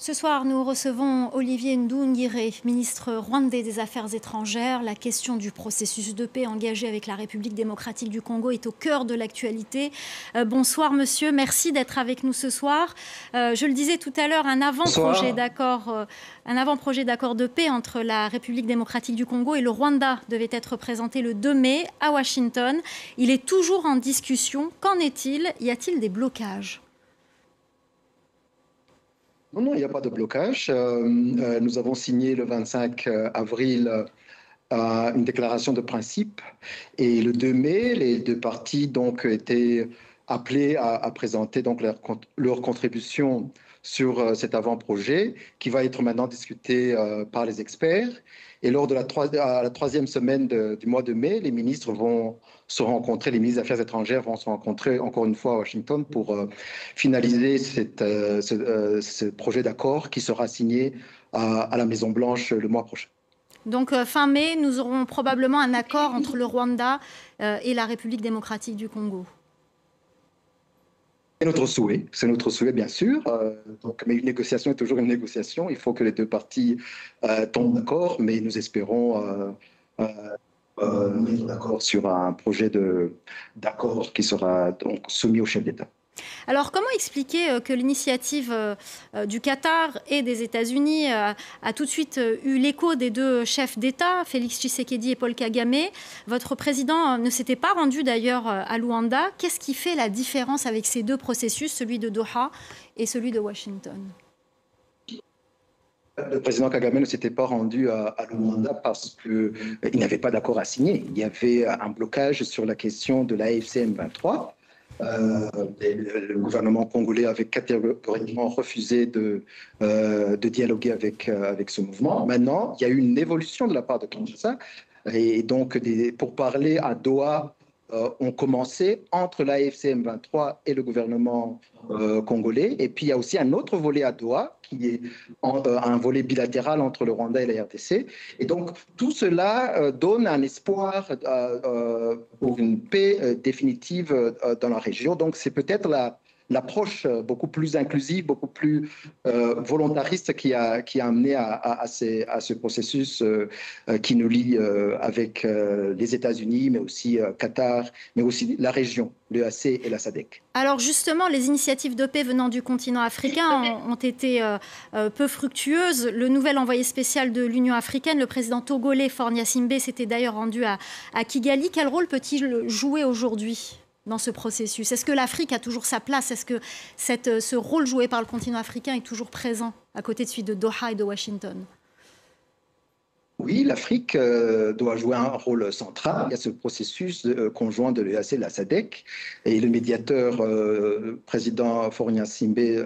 Ce soir, nous recevons Olivier Nduhungirehe, ministre rwandais des Affaires étrangères. La question du processus de paix engagé avec la République démocratique du Congo est au cœur de l'actualité. Bonsoir monsieur, merci d'être avec nous ce soir. Je le disais tout à l'heure, un avant-projet d'accord de paix entre la République démocratique du Congo et le Rwanda devait être présenté le 2 mai à Washington. Il est toujours en discussion. Qu'en est-il? Y a-t-il des blocages? Non, il n'y a pas de blocage. Nous avons signé le 25 avril une déclaration de principe et le 2 mai, les deux parties donc étaient appelées à présenter donc leur contribution sur cet avant-projet qui va être maintenant discuté par les experts. Et lors de la troisième semaine du mois de mai, les ministres vont se rencontrer, les ministres des Affaires étrangères vont se rencontrer encore une fois à Washington pour finaliser ce projet d'accord qui sera signé à la Maison-Blanche le mois prochain. Donc fin mai, nous aurons probablement un accord entre le Rwanda et la République démocratique du Congo. C'est notre souhait bien sûr. Mais une négociation est toujours une négociation. Il faut que les deux parties tombent d'accord, mais nous espérons mettre d'accord sur un projet d'accord qui sera donc soumis au chef d'État. Alors, comment expliquer que l'initiative du Qatar et des États-Unis a tout de suite eu l'écho des deux chefs d'État, Félix Tshisekedi et Paul Kagame? Votre président ne s'était pas rendu d'ailleurs à Luanda. Qu'est-ce qui fait la différence avec ces deux processus, celui de Doha et celui de Washington? Le président Kagame ne s'était pas rendu à Luanda parce qu'il n'y avait pas d'accord à signer. Il y avait un blocage sur la question de l'AFC M23. Le gouvernement congolais avait catégoriquement refusé de dialoguer avec ce mouvement. Maintenant, il y a eu une évolution de la part de Kinshasa. Et donc, pour parler à Doha, ont commencé entre l'AFC M23 et le gouvernement congolais. Et puis, il y a aussi un autre volet à Doha, qui est un volet bilatéral entre le Rwanda et la RDC. Et donc, tout cela donne un espoir pour une paix définitive dans la région. Donc, c'est peut-être l'approche beaucoup plus inclusive, beaucoup plus volontariste qui a amené à ce processus qui nous lie avec les États-Unis, mais aussi Qatar, mais aussi la région, l'EAC et la SADC. Alors justement, les initiatives de paix venant du continent africain ont été peu fructueuses. Le nouvel envoyé spécial de l'Union africaine, le président togolais Faure Gnassingbé, s'était d'ailleurs rendu à Kigali. Quel rôle peut-il jouer aujourd'hui dans ce processus? Est-ce que l'Afrique a toujours sa place? Est-ce que ce rôle joué par le continent africain est toujours présent à côté de celui de Doha et de Washington? Oui, l'Afrique doit jouer un rôle central. Il y a ce processus conjoint de l'EAC et de la SADC et le médiateur président Faure Gnassingbé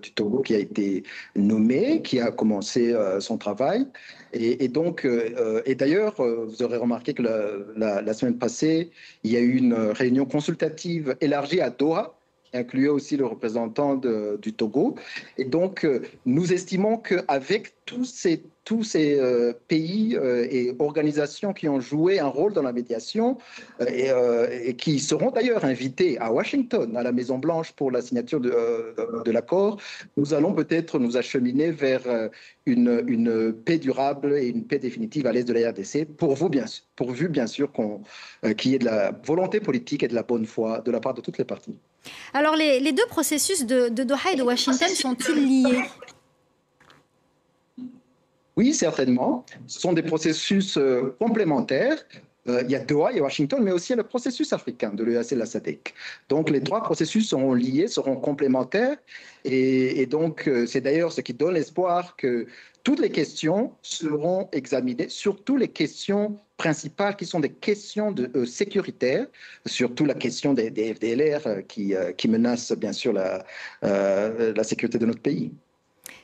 du Togo qui a été nommé, qui a commencé son travail. Et d'ailleurs, vous aurez remarqué que la semaine passée, il y a eu une réunion consultative élargie à Doha, qui incluait aussi le représentant du Togo. Et donc, nous estimons qu'avec tous ces pays et organisations qui ont joué un rôle dans la médiation et qui seront d'ailleurs invités à Washington, à la Maison-Blanche, pour la signature de l'accord, nous allons peut-être nous acheminer vers une paix durable et une paix définitive à l'est de la RDC, pourvu bien sûr qu'il y ait de la volonté politique et de la bonne foi de la part de toutes les parties. Alors les deux processus de Doha et de Washington sont-ils liés? Oui, certainement. Ce sont des processus complémentaires. Il y a Doha et Washington, mais aussi il y a le processus africain de l'EAC et de la SADC. Donc les trois processus seront liés, seront complémentaires. Et donc c'est d'ailleurs ce qui donne l'espoir que toutes les questions seront examinées, surtout les questions principales qui sont des questions sécuritaires, surtout la question des FDLR qui menacent bien sûr la sécurité de notre pays.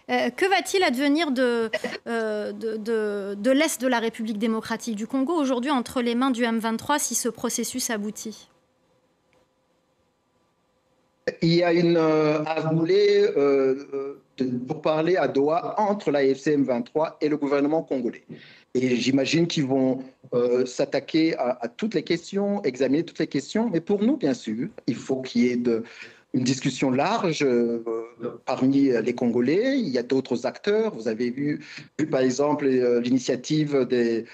Que va-t-il advenir de l'Est de la République démocratique du Congo aujourd'hui entre les mains du M23 si ce processus aboutit? Il y a une volée pour parler à Doha entre l'AFC M23 et le gouvernement congolais. Et j'imagine qu'ils vont s'attaquer à toutes les questions, examiner toutes les questions. Mais pour nous, bien sûr, il faut qu'il y ait une discussion large parmi les Congolais. Il y a d'autres acteurs. Vous avez vu par exemple, l'initiative des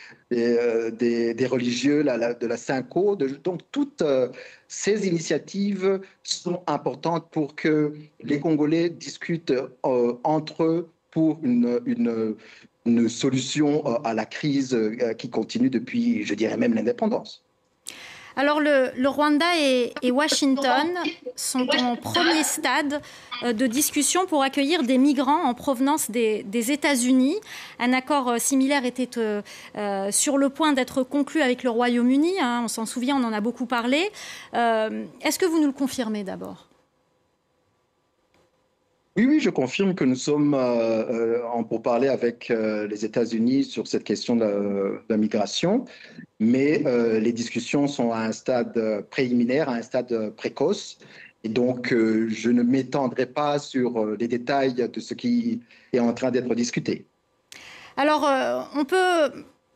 religieux de la Synco. Donc, toutes ces initiatives sont importantes pour que les Congolais discutent entre eux pour une solution à la crise qui continue depuis, je dirais même, l'indépendance. Alors le Rwanda et Washington sont en premier stade de discussion pour accueillir des migrants en provenance des États-Unis. Un accord similaire était sur le point d'être conclu avec le Royaume-Uni. On s'en souvient, on en a beaucoup parlé. Est-ce que vous nous le confirmez d'abord ? Oui, je confirme que nous sommes en pourparlers avec les États-Unis sur cette question de la migration, mais les discussions sont à un stade préliminaire, à un stade précoce. Et donc, je ne m'étendrai pas sur les détails de ce qui est en train d'être discuté. Alors,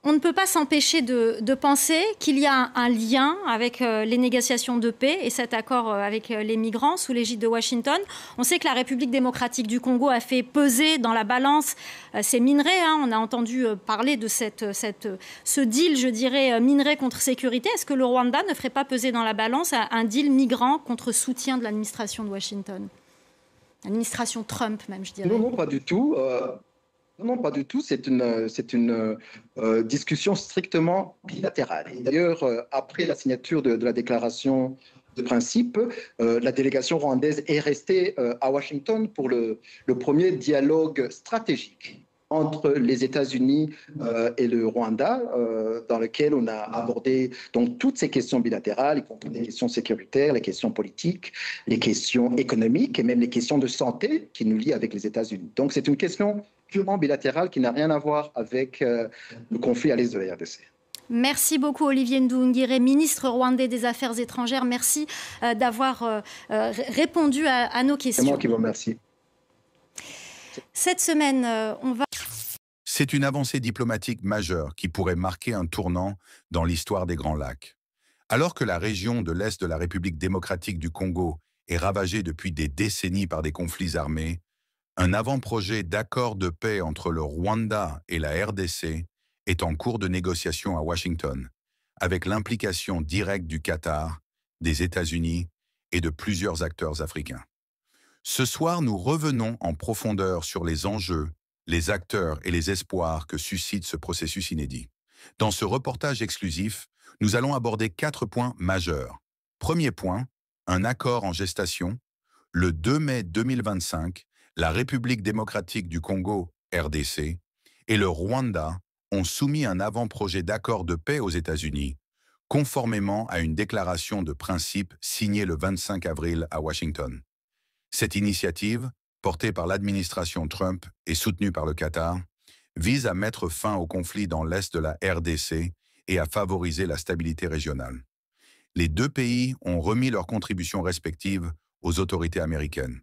on ne peut pas s'empêcher de penser qu'il y a un lien avec les négociations de paix et cet accord avec les migrants sous l'égide de Washington. On sait que la République démocratique du Congo a fait peser dans la balance ces minerais. On a entendu parler de ce deal, je dirais, minerais contre sécurité. Est-ce que le Rwanda ne ferait pas peser dans la balance un deal migrant contre soutien de l'administration de Washington ? L'administration Trump, même, je dirais. Non, pas du tout. Non, pas du tout. C'est une discussion strictement bilatérale. Et d'ailleurs, après la signature de la déclaration de principe, la délégation rwandaise est restée à Washington pour le premier dialogue stratégique entre les États-Unis et le Rwanda, dans lequel on a abordé donc toutes ces questions bilatérales, y compris les questions sécuritaires, les questions politiques, les questions économiques et même les questions de santé qui nous lient avec les États-Unis. Donc c'est une question purement bilatérale qui n'a rien à voir avec le conflit à l'est de la RDC. Merci beaucoup Olivier Nduhungirehe, ministre rwandais des Affaires étrangères. Merci d'avoir répondu à nos questions. C'est moi qui vous remercie. Cette semaine, on va... C'est une avancée diplomatique majeure qui pourrait marquer un tournant dans l'histoire des Grands Lacs. Alors que la région de l'Est de la République démocratique du Congo est ravagée depuis des décennies par des conflits armés, un avant-projet d'accord de paix entre le Rwanda et la RDC est en cours de négociation à Washington, avec l'implication directe du Qatar, des États-Unis et de plusieurs acteurs africains. Ce soir, nous revenons en profondeur sur les enjeux, les acteurs et les espoirs que suscite ce processus inédit. Dans ce reportage exclusif, nous allons aborder 4 points majeurs. Premier point, un accord en gestation. Le 2 mai 2025, la République démocratique du Congo, RDC, et le Rwanda ont soumis un avant-projet d'accord de paix aux États-Unis, conformément à une déclaration de principe signée le 25 avril à Washington. Cette initiative, portée par l'administration Trump et soutenue par le Qatar, vise à mettre fin au conflit dans l'est de la RDC et à favoriser la stabilité régionale. Les deux pays ont remis leurs contributions respectives aux autorités américaines.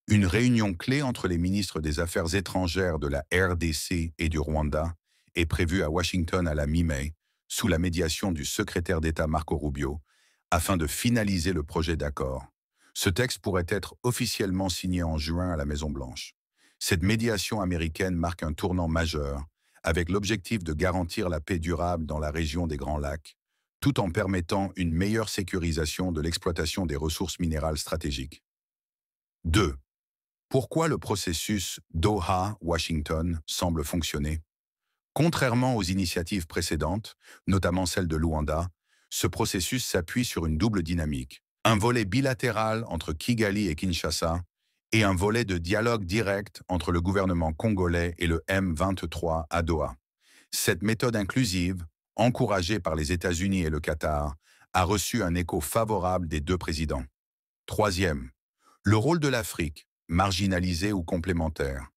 Une réunion clé entre les ministres des Affaires étrangères de la RDC et du Rwanda est prévue à Washington à la mi-mai, sous la médiation du secrétaire d'État Marco Rubio, afin de finaliser le projet d'accord. Ce texte pourrait être officiellement signé en juin à la Maison-Blanche. Cette médiation américaine marque un tournant majeur, avec l'objectif de garantir la paix durable dans la région des Grands Lacs, tout en permettant une meilleure sécurisation de l'exploitation des ressources minérales stratégiques. 2. Pourquoi le processus Doha-Washington semble fonctionner? Contrairement aux initiatives précédentes, notamment celle de Luanda, ce processus s'appuie sur une double dynamique. Un volet bilatéral entre Kigali et Kinshasa et un volet de dialogue direct entre le gouvernement congolais et le M23 à Doha. Cette méthode inclusive, encouragée par les États-Unis et le Qatar, a reçu un écho favorable des deux présidents. Troisième, le rôle de l'Afrique, marginalisée ou complémentaire.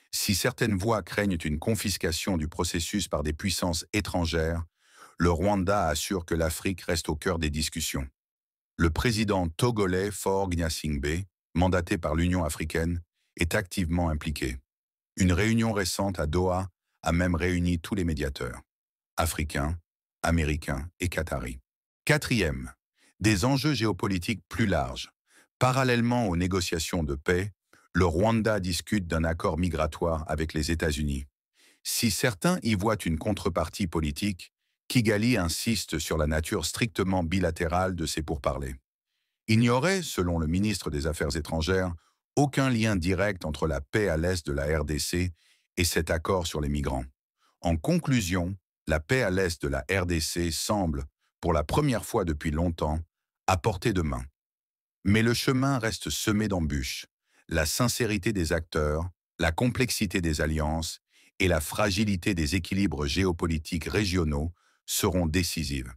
Si certaines voix craignent une confiscation du processus par des puissances étrangères, le Rwanda assure que l'Afrique reste au cœur des discussions. Le président togolais Faure Gnassingbé, mandaté par l'Union africaine, est activement impliqué. Une réunion récente à Doha a même réuni tous les médiateurs, africains, américains et qataris. Quatrième, des enjeux géopolitiques plus larges. Parallèlement aux négociations de paix, le Rwanda discute d'un accord migratoire avec les États-Unis. Si certains y voient une contrepartie politique, Kigali insiste sur la nature strictement bilatérale de ces pourparlers. Il n'y aurait, selon le ministre des Affaires étrangères, aucun lien direct entre la paix à l'est de la RDC et cet accord sur les migrants. En conclusion, la paix à l'est de la RDC semble, pour la première fois depuis longtemps, à portée de main. Mais le chemin reste semé d'embûches. La sincérité des acteurs, la complexité des alliances et la fragilité des équilibres géopolitiques régionaux seront décisives.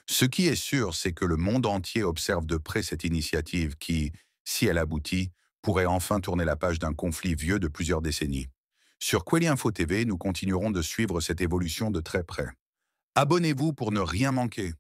Ce qui est sûr, c'est que le monde entier observe de près cette initiative qui, si elle aboutit, pourrait enfin tourner la page d'un conflit vieux de plusieurs décennies. Sur Kweli Info TV, nous continuerons de suivre cette évolution de très près. Abonnez-vous pour ne rien manquer.